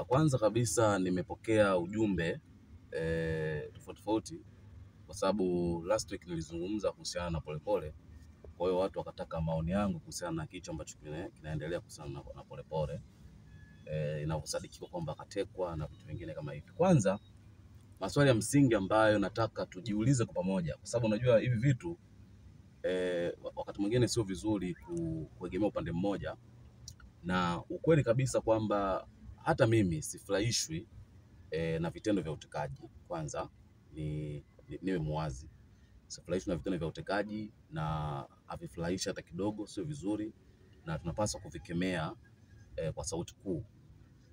Kwanza kabisa nimepokea ujumbe tofauti kwa sababu last week nilizungumza kuhusiana na Polepole. Kwa hiyo watu wakataka maoni yangu kuhusiana na kitu ambacho kinaendelea kuhusiana na Polepole, inavyosadikika kwamba katekwa na vitu vingine kama hivi. Kwanza maswali ya msingi ambayo nataka tujiulize kwa pamoja, kwa sababu unajua hivi vitu wakati mwingine sio vizuri kuegemea upande mmoja, na ukweli kabisa kwamba hata mimi sifurahishwi na vitendo vya utekaji. Kwanza niwe muwazi, sifurahishwi na vitendo vya utekaji na havifurahishi hata kidogo, sio vizuri na tunapaswa kuvikemea kwa sauti kuu.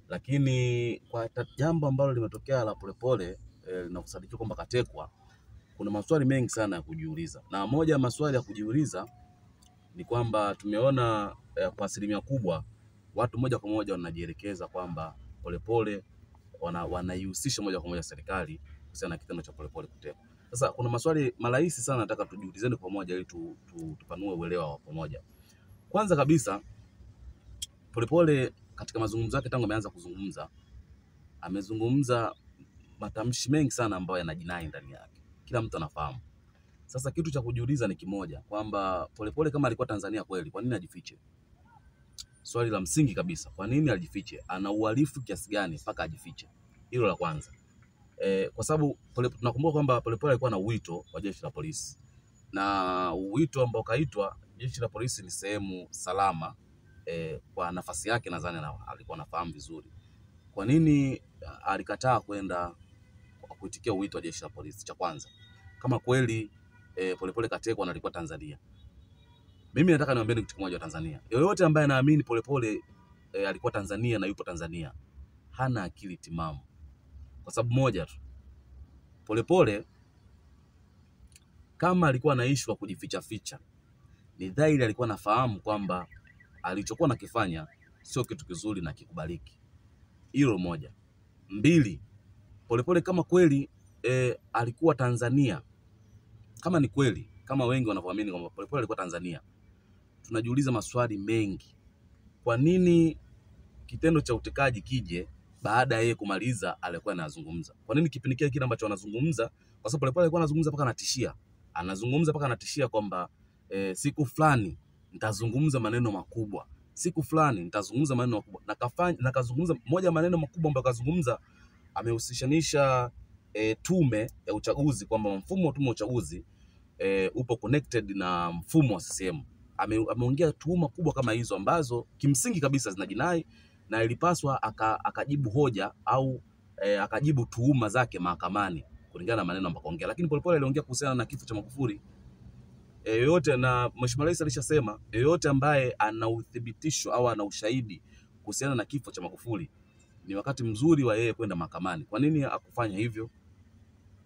Lakini kwa jambo ambalo limetokea la Polepole linakusadikika kwamba katekwa, kuna maswali mengi sana ya kujiuliza, na moja ya maswali ya kujiuliza ni kwamba tumeona kwa asilimia kubwa watu moja kwa moja wanajielekeza kwamba Polepole wanaihusisha moja kwa moja serikali kuhusiana na kitendo cha Polepole kutekwa. Sasa kuna maswali marahisi sana nataka tujiulizeni kwa pamoja ili tupanue uelewa wa pamoja. Kwanza kabisa, Polepole katika mazungumzo yake tangu ameanza kuzungumza, amezungumza matamshi mengi sana ambayo yanajinai ndani yake. Kila mtu anafahamu. Sasa kitu cha kujiuliza ni kimoja, kwamba Polepole kama alikuwa Tanzania kweli, kwa nini ajifiche? Swali la msingi kabisa, kwa nini ajifiche? Ana uhalifu kiasi gani mpaka ajifiche? Hilo la kwanza. Kwa sababu tunakumbuka kwamba Polepole alikuwa na wito wa jeshi la polisi, na wito ambao kaitwa jeshi la polisi ni sehemu salama kwa nafasi yake, nadhani alikuwa anafahamu vizuri. Kwa nini alikataa kwenda kuitikia wito wa jeshi la polisi? Cha kwanza, kama kweli Polepole katekwa na alikuwa Tanzania, mimi nataka niwaambie kitu kimoja wa Tanzania. Yoyote ambaye anaamini Polepole alikuwa Tanzania na yupo Tanzania hana akili timamu. Kwa sababu moja tu, Polepole kama alikuwa anaishi kwa kujificha ficha, ni dhahiri alikuwa anafahamu kwamba alichokuwa nakifanya sio kitu kizuri na kikubaliki. Hilo moja. Mbili, Polepole kama kweli alikuwa Tanzania, kama ni kweli, kama wengi wanavyoamini kwamba Polepole alikuwa Tanzania, tunajiuliza maswali mengi. Kwa nini kitendo cha utekaji kije baada ya yeye kumaliza alikuwa anazungumza? Kwa nini kipindi kile ambacho anazungumza? Kwa sababu Polepole alikuwa anazungumza mpaka anatishia. Anazungumza mpaka anatishia kwamba siku fulani nitazungumza maneno makubwa. Siku fulani nitazungumza maneno makubwa. Na kazungumza moja maneno makubwa ambayo kazungumza, amehusishanisha tume ya uchaguzi, kwamba mfumo wa tume ya uchaguzi upo connected na mfumo wa CCM. Ameongea tuhuma kubwa kama hizo ambazo kimsingi kabisa zinajinai, na ilipaswa akajibu hoja au akajibu tuhuma zake mahakamani kulingana na maneno ambayo kaongea. Lakini Polepole aliongea kuhusiana na kifo cha Magufuli. Yoyote, na Mheshimiwa Rais alishasema yoyote ambaye ana uthibitisho au ana ushahidi kuhusiana na kifo cha Magufuli, ni wakati mzuri wa yeye kwenda mahakamani. Kwa nini hakufanya hivyo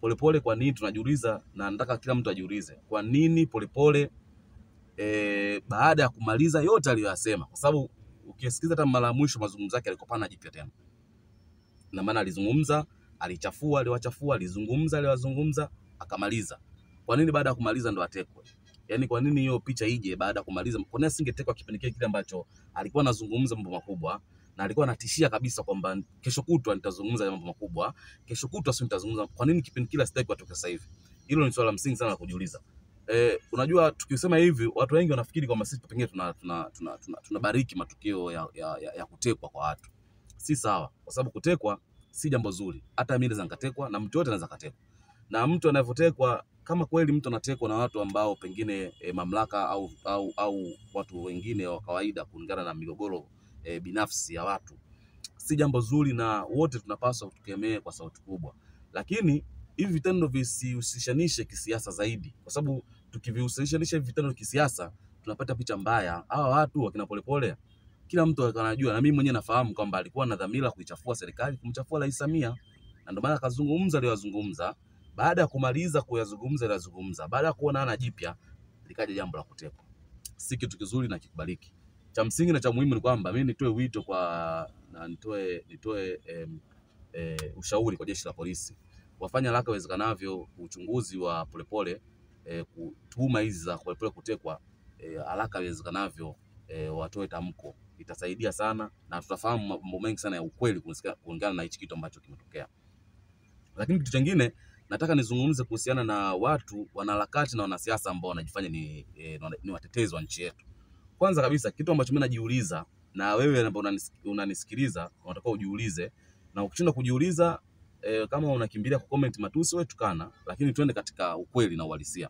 Polepole? Kwa nini? Tunajiuliza, na nataka kila mtu ajiulize, kwa nini Polepole baada ya kumaliza yote aliyosema? Kwa sababu ukisikiza hata mara mwisho mazungumzo yake alikopana jipya tena, na maana alizungumza, alichafua, aliwachafua, alizungumza, aliwazungumza, akamaliza. Kwa nini baada ya kumaliza ndo atekwe? Yaani kwa nini hiyo picha ije baada ya kumaliza? Kwa nini asingetekwa kipindi kile ambacho alikuwa anazungumza mambo makubwa na alikuwa anatishia kabisa kwamba kesho kutwa nitazungumza mambo makubwa, kesho kutwa sio nitazungumza? Kwa nini kipindi kile asitekwe atoke sasa hivi? Hilo ni swali la msingi sana la kujiuliza. Unajua tukisema hivi watu wengi wanafikiri kwamba sisi pengine tunabariki matukio ya kutekwa kwa watu. Si sawa, kwa sababu kutekwa si jambo zuri. Hata mimi naweza nikatekwa na mtu yote anaweza katekwa. Na mtu anavyotekwa, kama kweli mtu anatekwa na watu ambao pengine mamlaka au watu wengine wa kawaida kulingana na migogoro binafsi ya watu, si jambo zuri, na wote tunapaswa tukemee kwa sauti kubwa. Lakini hivi vitendo visihusishanishe kisiasa zaidi, kwa sababu tukivihusishanisha hivi vitendo kisiasa tunapata picha mbaya. Hawa watu wakina Polepole kila mtu anajua, na mimi mwenyewe nafahamu kwamba alikuwa na dhamira kuichafua serikali, kumchafua Rais Samia, na ndio maana akazungumza aliyozungumza. Baada ya kumaliza kuyazungumza aliyozungumza, baada ya kuona ana jipya, likaja jambo la kutekwa. Si kitu kizuri na kikubaliki. Cha msingi na cha muhimu ni kwamba mimi nitoe wito na nitoe ushauri kwa jeshi la polisi, wafanye haraka iwezekanavyo uchunguzi wa Polepole, tuhuma hizi za Polepole kutekwa haraka iwezekanavyo watoe tamko. Itasaidia sana na tutafahamu mambo mengi sana ya ukweli kulingana na hichi kitu ambacho kimetokea. Lakini kitu kingine nataka nizungumze kuhusiana na watu wanaharakati na wanasiasa ambao wanajifanya ni watetezi wa nchi yetu. Kwanza kabisa kitu ambacho mimi najiuliza, na wewe ambao unanisikiliza unatakiwa ujiulize, na ukishinda kujiuliza kama unakimbilia ku comment matusi wewe tukana, lakini twende katika ukweli na uhalisia.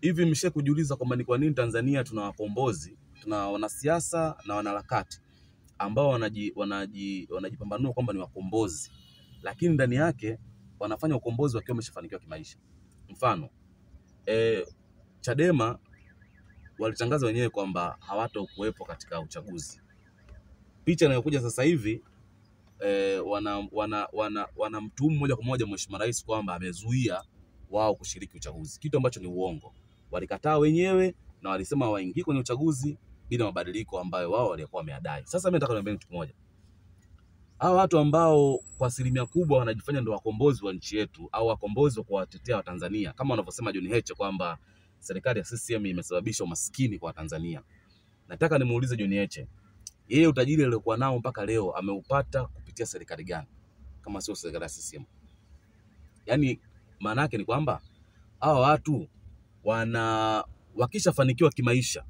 Hivi mshe kujiuliza kwamba ni kwa nini Tanzania tuna wakombozi, tuna wanasiasa na wanaharakati ambao wanajipambanua kwamba ni wakombozi, lakini ndani yake wanafanya ukombozi wakiwa wameshafanikiwa kimaisha. Mfano, Chadema walitangaza wenyewe kwamba hawatakuwepo katika uchaguzi. Picha inayokuja sasa hivi wanamtuhumu moja kwa moja Mheshimiwa Rais kwamba amezuia wao kushiriki uchaguzi, kitu ambacho ni uongo. Walikataa wenyewe na walisema waingie kwenye uchaguzi bila mabadiliko ambayo wao walikuwa wameadai. Sasa mimi nataka niambie kitu kimoja. Hao watu ambao kwa asilimia kubwa wanajifanya ndio wakombozi wa nchi yetu au wakombozi wa kuwatetea Watanzania, kama wanavyosema John Heche kwamba serikali ya CCM imesababisha umaskini kwa Tanzania. Nataka nimuulize John Heche, yeye utajiri aliokuwa nao mpaka leo ameupata kupitia serikali gani kama sio serikali ya CCM? Yaani maana yake ni kwamba hao watu wakishafanikiwa kimaisha,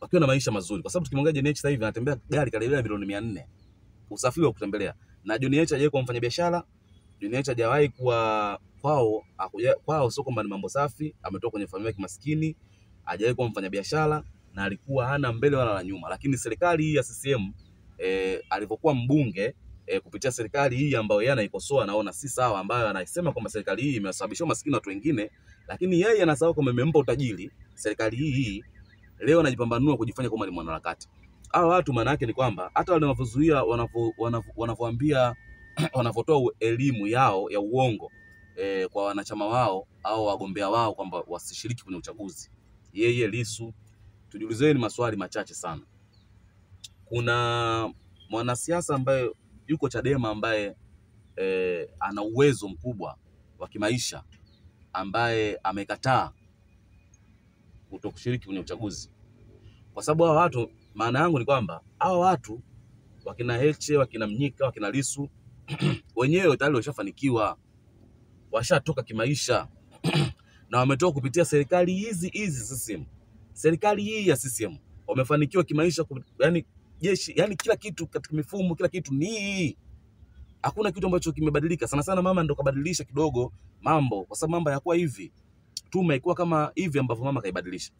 wakiwa na maisha mazuri, kwa sababu tukimwangalia John Heche sasa hivi anatembea gari karibia bilioni 400 usafiri wa kutembelea, na John Heche hajawahi kuwa mfanyabiashara. John Heche hajawahi kuwa kwao sio kwamba ni mambo safi, ametoka kwenye familia ya kimaskini, hajawahi kuwa mfanyabiashara na alikuwa hana mbele wala nyuma. Lakini serikali hii ya CCM alipokuwa mbunge kupitia serikali hii ambayo yeye anaikosoa, naona si sawa, ambayo anasema kwamba serikali hii imesababisha maskini watu wengine, lakini yeye anasahau kwamba imempa utajiri serikali hii. Leo anajipambanua kujifanya kama ni mwanaharakati. Hao watu maana yake ni kwamba hata wale wanavozuia, wanavoambia wanavotoa elimu yao ya uongo kwa wanachama wao au wagombea wao kwamba wasishiriki kwenye uchaguzi, yeye Lissu, tujiulizeni maswali machache sana. Kuna mwanasiasa ambaye yuko Chadema ambaye ana uwezo mkubwa wa kimaisha ambaye amekataa kutokushiriki kwenye uchaguzi, kwa sababu hao watu, maana yangu ni kwamba hao watu wakina Heche, wakina Mnyika, wakina Lissu wenyewe tayari washafanikiwa, washatoka kimaisha na wametoka kupitia serikali hizi CCM. Serikali hii ya CCM wamefanikiwa kimaisha, yani jeshi, yani kila kitu katika mifumo, kila kitu ni hakuna kitu ambacho kimebadilika. Sana sana mama ndo kabadilisha kidogo mambo, kwa sababu mambo hayakuwa hivi. Tume haikuwa kama hivi ambavyo mama kaibadilisha.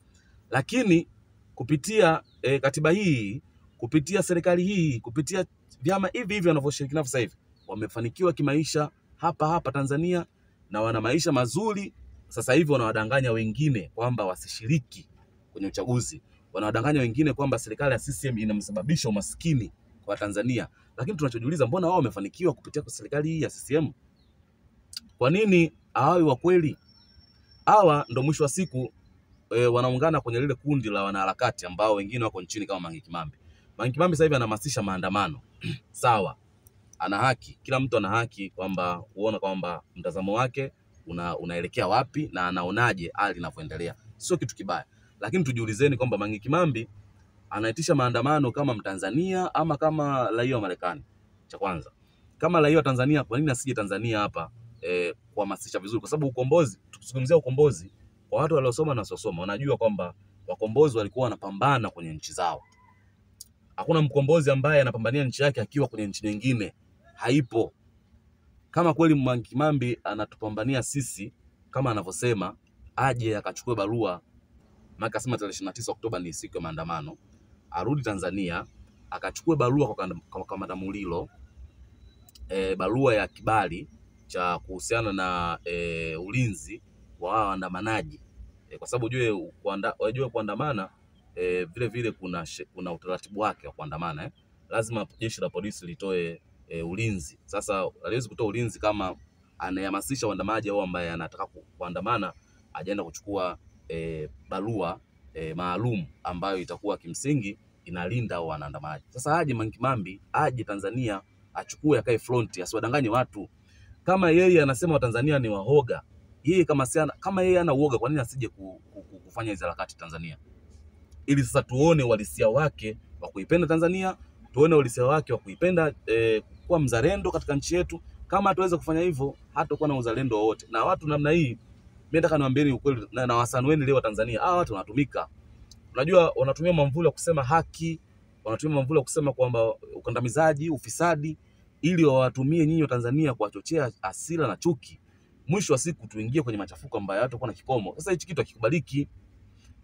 Lakini kupitia katiba hii, kupitia serikali hii, kupitia vyama hivi wanavyoshiriki navyo sasa hivi, wamefanikiwa kimaisha hapa Tanzania na wana maisha mazuri. Sasa hivi wanawadanganya wengine kwamba wasishiriki kwenye uchaguzi. Wanawadanganya wengine kwamba serikali ya CCM inamsababisha umaskini kwa Tanzania. Lakini tunachojiuliza, mbona wao wamefanikiwa kupitia kwa serikali hii ya CCM? Kwa nini hawawi wa kweli? Hawa ndo mwisho wa siku wanaungana kwenye lile kundi la wanaharakati ambao wengine wako nchini kama Mange Kimambi. Mange Kimambi sasa hivi anahamasisha maandamano. Sawa, ana haki, kila mtu ana haki kwamba kuona kwamba mtazamo wake unaelekea wapi na anaonaje hali inavyoendelea. Sio kitu kibaya. Lakini tujiulizeni kwamba Mange Kimambi anaitisha maandamano kama Mtanzania ama kama raia wa Marekani? Cha kwanza, kama raia wa Tanzania, kwa nini asije Tanzania hapa kuhamasisha vizuri? Kwa sababu ukombozi, tukizungumzia ukombozi, kwa watu waliosoma na wasiosoma wanajua kwamba wakombozi walikuwa wanapambana kwenye nchi zao. Hakuna mkombozi ambaye anapambania nchi yake akiwa kwenye nchi nyingine, haipo. Kama kweli Mange Kimambi anatupambania sisi kama anavyosema, aje akachukue barua, maka sema tarehe 29 Oktoba ni siku ya maandamano, arudi Tanzania akachukue barua kwa Kamanda Mulilo, barua ya kibali cha kuhusiana na ulinzi wa waandamanaji, kwa sababu unajua kuandamana vile vile kuna utaratibu wake wa kuandamana. Lazima jeshi la polisi litoe ulinzi. Sasa haliwezi kutoa ulinzi kama anahamasisha waandamanaji au ambaye anataka kuandamana ajaenda kuchukua barua maalum ambayo itakuwa kimsingi inalinda waandamanaji. Sasa aje Mange Kimambi, aje Tanzania achukue, akae front, asiwadanganye watu. Kama yeye anasema Watanzania ni wahoga, yeye kama yeye ana uoga, kwa nini asije kufanya hizo harakati Tanzania? ili sasa tuone uhalisia wake wa kuipenda Tanzania, tuone uhalisia wake wa kuipenda kuwa mzalendo katika nchi yetu. Kama hatuweza kufanya hivyo, hatakuwa na uzalendo wowote. Na watu namna hii, mimi nataka niwaambieni ukweli na wasanueni leo Tanzania, hawa watu wanatumika. Unajua wanatumia mamvuli ya kusema haki, wanatumia mamvuli ya kusema kwamba ukandamizaji, ufisadi, ili wawatumie nyinyi wa Tanzania kuwachochea hasira na chuki. Mwisho wa siku tuingie kwenye machafuko ambayo hayatakuwa na kikomo. Sasa hichi kitu hakikubaliki.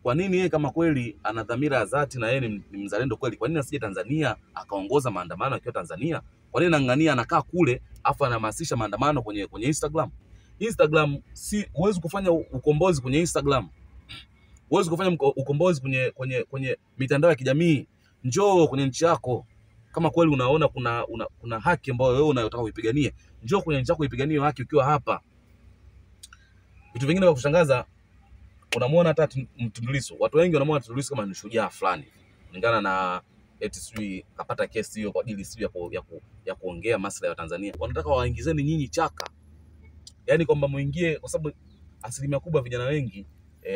Kwa nini yeye kama kweli ana dhamira ya dhati na yeye ni mzalendo kweli, kwa nini asije Tanzania akaongoza maandamano akiwa Tanzania? Kwa nini anang'ania anakaa kule afu anahamasisha maandamano kwenye Instagram? Instagram huwezi kufanya ukombozi kwenye Instagram. Huwezi kufanya ukombozi kwenye mitandao ya kijamii. Njoo kwenye nchi yako. Kama kweli unaona kuna haki ambayo wewe unayotaka kuipigania, njoo kwenye nchi yako ipiganie haki ukiwa hapa. Vitu vingine vya kushangaza, unamuona hata Tundu Lissu. Watu wengi wanamuona Tundu Lissu kama ni shujaa fulani, kulingana na eti sijui kapata kesi hiyo kwa ajili sijui ya kuongea maslahi ya Tanzania. Wanataka waingizeni nyinyi chaka. Yaani kwamba muingie, kwa sababu asilimia kubwa vijana wengi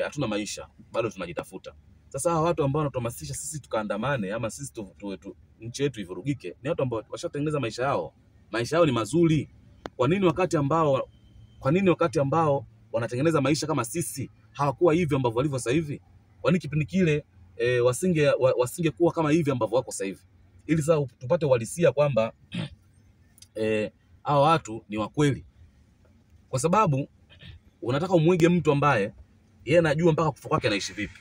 hatuna maisha, bado tunajitafuta. Sasa hawa watu ambao wanatuhamasisha sisi tukaandamane ama sisi nchi yetu ivurugike, ni watu ambao washatengeneza maisha yao. Maisha yao ni mazuri. Kwa nini wakati ambao wanatengeneza maisha kama sisi hawakuwa hivi ambavyo walivyo sasa hivi? Kwa nini kipindi kile wasingekuwa kama hivi ambavyo wako sasa hivi? Ili sasa tupate uhalisia kwamba hawa watu ni wa kweli. Kwa sababu unataka umuige mtu ambaye yeye anajua mpaka kufa kwake anaishi vipi.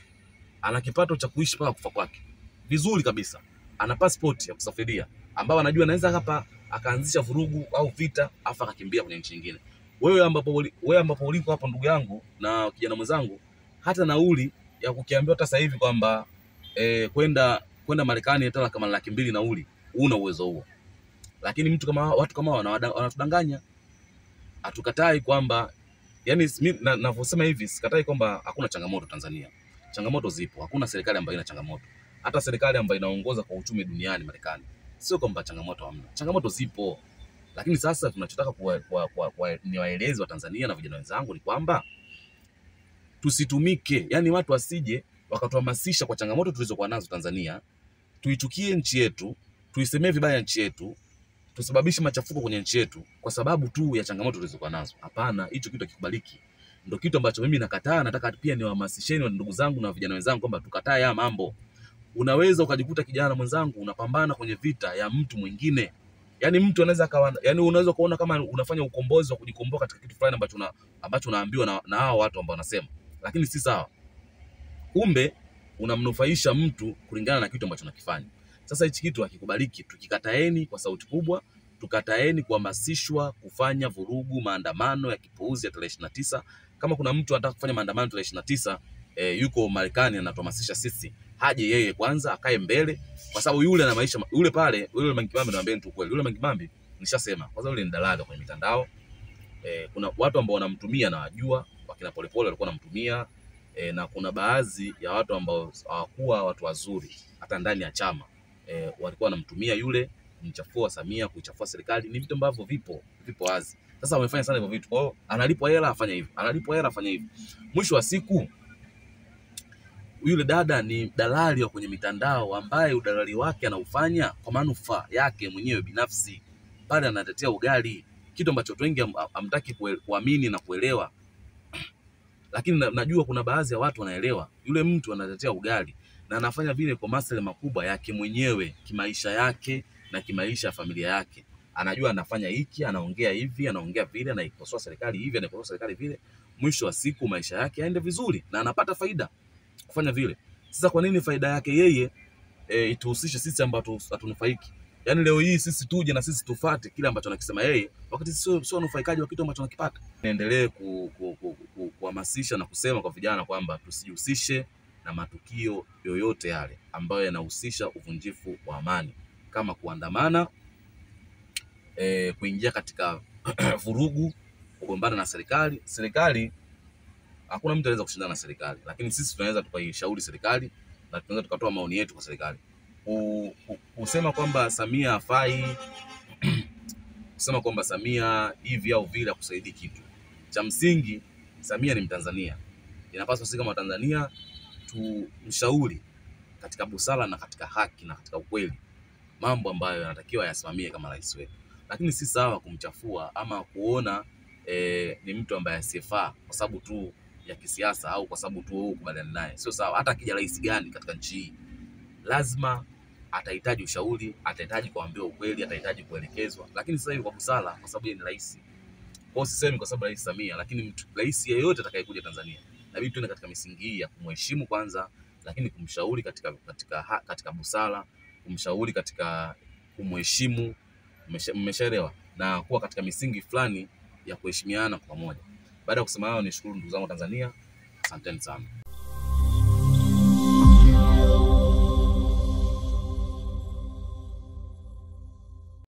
Ana kipato cha kuishi mpaka kufa kwake vizuri kabisa. Ana passport ya kusafiria ambao anajua anaweza hapa akaanzisha vurugu au vita afa akakimbia kwenye nchi nyingine. Wewe ambapo uliko hapo, ndugu yangu na kijana mwenzangu, hata nauli ya kukiambiwa hata sasa hivi kwamba kwenda Marekani hata kama 200,000 nauli, una uwezo huo. Lakini watu kama wanatudanganya. Hatukatai kwamba, yani mimi ninavyosema hivi sikatai kwamba hakuna changamoto Tanzania. Changamoto zipo. Hakuna serikali ambayo ina changamoto. Hata serikali ambayo inaongoza kwa uchumi duniani, Marekani, sio kwamba changamoto hamna. Changamoto zipo. Lakini sasa tunachotaka niwaeleze wa Tanzania na vijana wenzangu ni kwamba tusitumike, yani watu wasije wakatuhamasisha kwa changamoto tulizokuwa nazo Tanzania, tuichukie nchi yetu, tuisemee vibaya nchi yetu, tusababishe machafuko kwenye nchi yetu kwa sababu tu ya changamoto tulizokuwa nazo. Hapana, hicho kitu hakikubaliki. Ndio kitu ambacho mimi nakataa. Nataka pia niwahamasisheni ndugu zangu na vijana wenzangu kwamba tukatae haya mambo. Unaweza ukajikuta kijana mwenzangu unapambana kwenye vita ya mtu mwingine. Yaani mtu anaweza unaweza kuona kama unafanya ukombozi wa kujikomboa katika kitu fulani ambacho unaambiwa na hao watu ambao wanasema. Lakini si sawa. Kumbe unamnufaisha mtu kulingana na kitu ambacho unakifanya. Sasa hichi kitu hakikubaliki. Tukikataeni kwa sauti kubwa, tukataeni kuhamasishwa kufanya vurugu, maandamano ya kipuuzi ya tarehe 29. Kama kuna mtu anataka kufanya maandamano tarehe 29, yuko Marekani anatuhamasisha sisi, haje yeye kwanza akae mbele, kwa sababu yule ana maisha. Yule pale, yule Mange Kimambi, naambia tu kweli, yule Mange Kimambi nishasema kwanza yule ni dalali kwenye mitandao. Kuna watu ambao wanamtumia na wajua, wakina Polepole walikuwa wanamtumia, na kuna baadhi ya watu ambao hawakuwa watu wazuri hata ndani ya chama walikuwa wanamtumia yule kumchafua Samia, kuichafua serikali. Ni vitu ambavyo vipo wazi. Sasa wamefanya sana hivyo vitu. Kwa hiyo analipwa hela afanye hivi, analipwa hela afanye hivi. Mwisho wa siku yule dada ni dalali wa kwenye mitandao ambaye udalali wake anaufanya kwa manufaa yake mwenyewe binafsi. Pale anatetea ugali, kitu ambacho watu wengi hamtaki kuamini na kuelewa. Lakini najua kuna baadhi ya watu wanaelewa. Yule mtu anatetea ugali na anafanya vile kwa maslahi makubwa yake mwenyewe, kimaisha yake na kimaisha ya familia yake. Anajua anafanya hiki, anaongea hivi, anaongea vile, anaikosoa serikali hivi, anaikosoa serikali vile. Mwisho wa siku maisha yake yaende vizuri na anapata faida kufanya vile. Sasa kwa nini faida yake yeye ituhusishe sisi ambao hatunufaiki? Yaani leo hii sisi tuje na sisi tufuate kile ambacho anakisema yeye, wakati sisi sio wanufaikaji wa kitu ambacho tunakipata. Niendelee kuhamasisha na kusema kwa vijana kwamba tusijihusishe na matukio yoyote yale ambayo yanahusisha uvunjifu wa amani, kama kuandamana, kuingia katika vurugu, kugombana na serikali. Serikali, hakuna mtu anaweza kushindana na serikali, lakini sisi tunaweza tukaishauri serikali na tunaweza tukatoa maoni yetu kwa serikali. Kusema kwamba Samia hafai, kusema kwamba Samia hivi au vile hakusaidii kitu. Cha msingi, Samia ni Mtanzania. Inapaswa sisi kama Tanzania tumshauri katika busara na katika haki na katika ukweli, mambo ambayo yanatakiwa yasimamie kama rais wetu. Lakini si sawa kumchafua ama kuona ni mtu ambaye asiyefaa kwa sababu tu ya kisiasa au kwa sababu tu ukubaliana naye. Sio sawa. Hata akija rais gani katika nchi hii lazima atahitaji ushauri, atahitaji kuambiwa ukweli, atahitaji kuelekezwa, lakini sasa hivi kwa busara, kwa sababu yeye ni rais. Kwa hiyo sisemi kwa sababu Rais Samia, lakini rais yeyote atakayekuja Tanzania inabidi tuende katika misingi hii ya kumheshimu kwanza, lakini kumshauri katika busara, kumshauri katika kumheshimu, mmeshaelewa, na kuwa katika misingi fulani ya kuheshimiana kwa pamoja. Baada ya kusema hayo, nishukuru ndugu zangu Tanzania, asanteni sana.